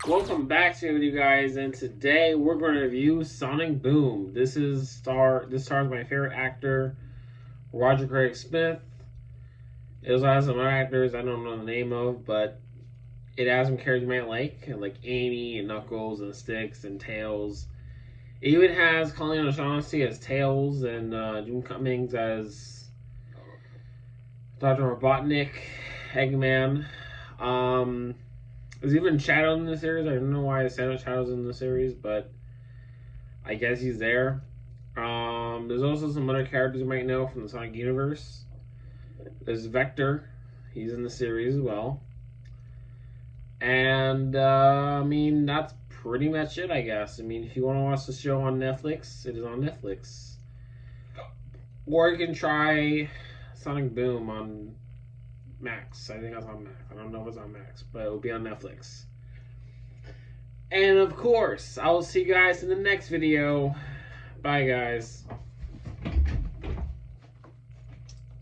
Welcome back to you guys, and today we're going to review Sonic Boom. This stars my favorite actor, Roger Craig Smith. It also has some other actors I don't know the name of, but it has some characters you might like Amy and Knuckles and Sticks and Tails. It even has Colleen O'Shaughnessy as Tails and June Cummings as Dr. Robotnik, Eggman. There's even Shadow in the series. I don't know why Shadow's in the series, but I guess he's there. There's also some other characters you might know from the Sonic universe. There's Vector. He's in the series as well. And, that's pretty much it, I guess. If you want to watch the show on Netflix, it is on Netflix. Or you can try Sonic Boom on Max. I think that's on Max. I don't know if it's on Max, but it will be on Netflix. And of course, I will see you guys in the next video. Bye, guys.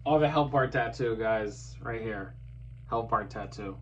Oh, the Help Part tattoo, guys, right here. Help Part tattoo.